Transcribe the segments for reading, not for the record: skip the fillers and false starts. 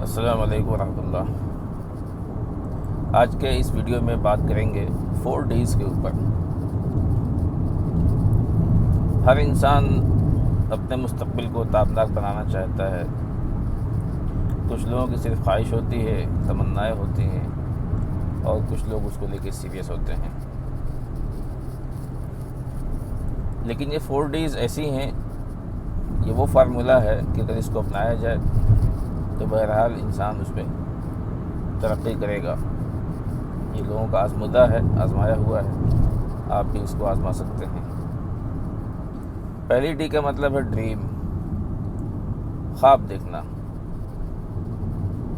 السلام علیکم ورحمۃ اللہ۔ آج کے اس ویڈیو میں بات کریں گے 4 ڈیز کے اوپر۔ ہر انسان اپنے مستقبل کو تابناک بنانا چاہتا ہے۔ کچھ لوگوں کی صرف خواہش ہوتی ہے، تمنائیں ہوتی ہیں، اور کچھ لوگ اس کو لے کے سیریس ہوتے ہیں۔ لیکن یہ 4 ڈیز ایسی ہیں، یہ وہ فارمولہ ہے کہ اگر اس کو اپنایا جائے تو بہرحال انسان اس میں ترقی کرے گا۔ یہ لوگوں کا آزمودہ ہے، آزمایا ہوا ہے، آپ بھی اس کو آزما سکتے ہیں۔ پہلی ڈی کا مطلب ہے ڈریم، خواب دیکھنا۔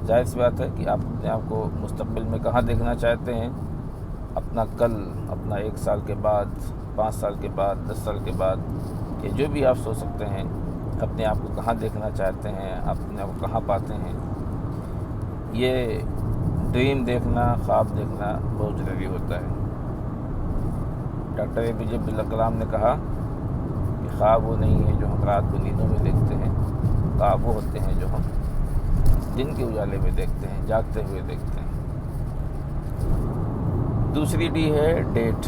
ظاہر سی بات ہے کہ آپ اپنے آپ کو مستقبل میں کہاں دیکھنا چاہتے ہیں، اپنا کل، اپنا 1 سال کے بعد، 5 سال کے بعد، 10 سال کے بعد، کہ جو بھی آپ سوچ سکتے ہیں، اپنے آپ کو کہاں دیکھنا چاہتے ہیں، آپ اپنے آپ کو کہاں پاتے ہیں، یہ ڈریم دیکھنا، خواب دیکھنا بہت ضروری ہوتا ہے۔ ڈاکٹر APJ عبدالکلام نے کہا کہ خواب وہ نہیں ہے جو ہم رات کو نیندوں میں دیکھتے ہیں، خواب وہ ہوتے ہیں جو ہم دن کے اجالے میں دیکھتے ہیں، جاگتے ہوئے دیکھتے ہیں۔ دوسری ڈی ہے ڈیٹ۔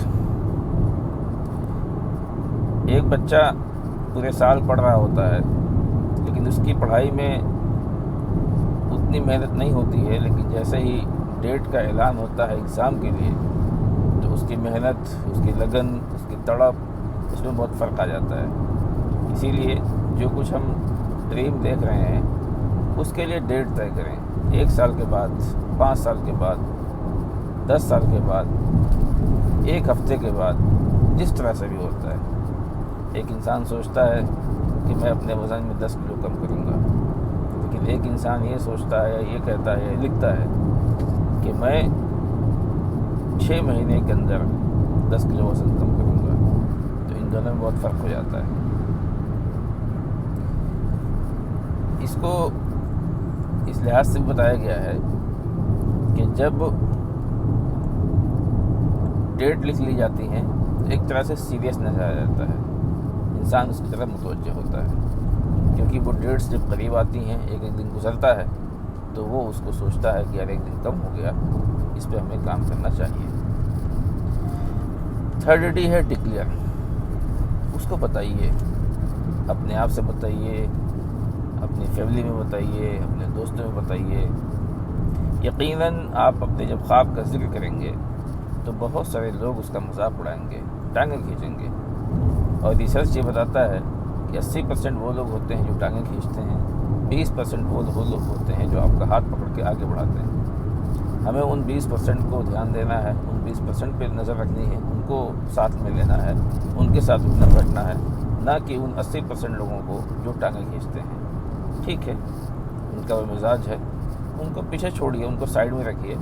ایک بچہ پورے سال پڑھ رہا ہوتا ہے، لیکن اس کی پڑھائی میں اتنی محنت نہیں ہوتی ہے، لیکن جیسے ہی ڈیٹ کا اعلان ہوتا ہے ایگزام کے لیے تو اس کی محنت، اس کی لگن، اس کی تڑپ، اس میں بہت فرق آ جاتا ہے۔ اسی لیے جو کچھ ہم ڈریم دیکھ رہے ہیں اس کے لیے ڈیٹ طے کریں۔ 1 سال کے بعد، 5 سال کے بعد، 10 سال کے بعد، 1 ہفتے کے بعد، جس طرح سے بھی ہوتا ہے۔ ایک انسان سوچتا ہے کہ میں اپنے وزن میں 10 کلو کم کروں گا، لیکن ایک انسان یہ سوچتا ہے، یہ کہتا ہے، لکھتا ہے کہ میں 6 مہینے کے اندر 10 کلو وزن کم کروں گا۔ تو ان دونوں میں بہت فرق ہو جاتا ہے۔ اس کو اس لحاظ سے بتایا گیا ہے کہ جب ڈیٹ لکھ لی جاتی ہیں تو ایک طرح سے سیریسنس آ جاتا ہے، انسان اس کی طرف متوجہ ہوتا ہے، کیونکہ وہ ڈیٹس جب قریب آتی ہیں، ایک دن گزرتا ہے تو وہ اس کو سوچتا ہے کہ یار 1 دن کم ہو گیا، اس پہ ہمیں کام کرنا چاہیے۔ تھرڈ ڈی ہے ڈکلیئر۔ اس کو بتائیے، اپنے آپ سے بتائیے، اپنی فیملی میں بتائیے، اپنے دوستوں میں بتائیے۔ یقیناً آپ اپنے جب خواب کا ذکر کریں گے تو بہت سارے لوگ اس کا مذاق اڑائیں گے، ٹانگیں کھینچیں گے، اور ریسرچ یہ بتاتا ہے کہ 80% وہ لوگ ہوتے ہیں جو ٹانگیں کھینچتے ہیں، 20% وہ لوگ ہوتے ہیں جو آپ کا ہاتھ پکڑ کے آگے بڑھاتے ہیں۔ ہمیں ان 20% کو دھیان دینا ہے، ان 20% پہ نظر رکھنی ہے، ان کو ساتھ میں لینا ہے، ان کے ساتھ اٹھنا بیٹھنا ہے، نہ کہ ان 80% لوگوں کو جو ٹانگیں کھینچتے ہیں۔ ٹھیک ہے، ان کا وہ مزاج ہے، ان کو پیچھے چھوڑیے، ان کو سائیڈ میں رکھیے،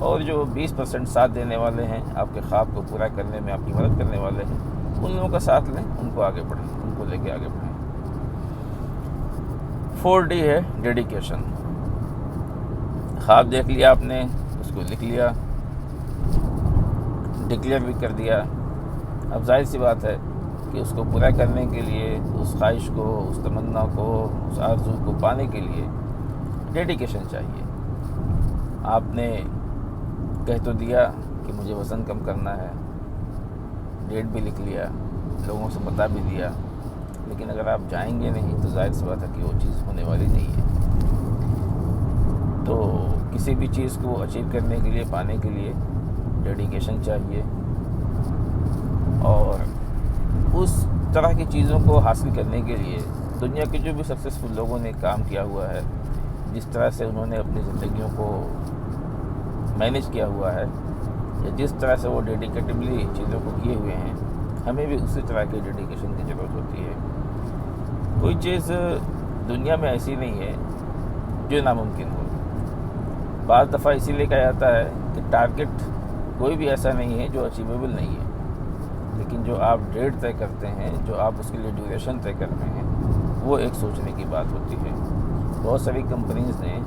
اور جو 20% ساتھ دینے والے ہیں، آپ کے خواب کو پورا کرنے میں آپ کی مدد کرنے والے ہیں، ان لوگوں کا ساتھ لیں، ان کو آگے بڑھیں، ان کو لے کے آگے بڑھیں۔ 4 ڈی ہے ڈیڈیکیشن۔ خواب دیکھ لیا آپ نے، اس کو لکھ لیا، ڈکلیئر بھی کر دیا۔ اب ظاہر سی بات ہے کہ اس کو پورا کرنے کے لیے، اس خواہش کو، اس تمنا کو، اس آرزو کو پانے کے لیے ڈیڈیکیشن چاہیے۔ آپ نے کہہ تو دیا کہ مجھے وزن کم کرنا ہے، ڈیٹ بھی لکھ لیا، لوگوں سے بتا بھی دیا، لیکن اگر آپ جائیں گے نہیں تو ظاہر سی بات ہے کہ وہ چیز ہونے والی نہیں ہے۔ تو کسی بھی چیز کو اچیو کرنے کے لیے، پانے کے لیے ڈیڈیکیشن چاہیے، اور اس طرح کی چیزوں کو حاصل کرنے کے لیے دنیا کے جو بھی سکسیسفل لوگوں نے کام کیا ہوا ہے، جس طرح سے انہوں نے اپنی زندگیوں کو مینیج کیا ہوا ہے، یا جس طرح سے وہ ڈیڈیکیٹیولی چیزوں کو کیے ہوئے ہیں، ہمیں بھی اسی طرح کی ڈیڈیکیشن کی ضرورت ہوتی ہے۔ کوئی چیز دنیا میں ایسی نہیں ہے جو ناممکن ہو۔ بعض دفعہ اسی لیے کہا جاتا ہے کہ ٹارگٹ کوئی بھی ایسا نہیں ہے جو اچیویبل نہیں ہے، لیکن جو آپ ڈیٹ طے کرتے ہیں، جو آپ اس کے لیے ڈیوریشن طے کرتے ہیں، وہ ایک سوچنے کی بات ہوتی ہے۔ بہت ساری کمپنیز نے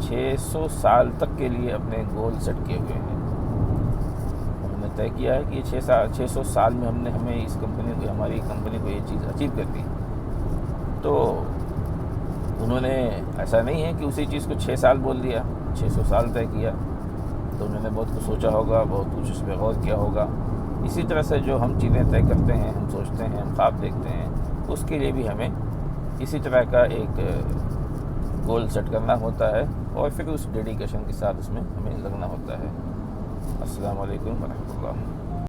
600 سال تک کے لیے اپنے گول سیٹ کیے ہوئے ہیں۔ انہوں نے طے کیا ہے کہ یہ 600 سال میں ہماری کمپنی کو یہ چیز اچیو کرنی ہے۔ تو انہوں نے ایسا نہیں ہے کہ اسی چیز کو 6 سال بول دیا، 600 سال طے کیا، تو انہوں نے بہت کچھ سوچا ہوگا، بہت کچھ اس پہ غور کیا ہوگا۔ اسی طرح سے جو ہم چیزیں طے کرتے ہیں، ہم سوچتے ہیں، ہم خواب دیکھتے ہیں، اس کے لیے بھی ہمیں اسی طرح کا ایک گول سیٹ کرنا ہوتا ہے، اور پھر اس ڈیڈیکیشن کے ساتھ اس میں ہمیں لگنا ہوتا ہے۔ السلام علیکم ورحمۃ اللہ۔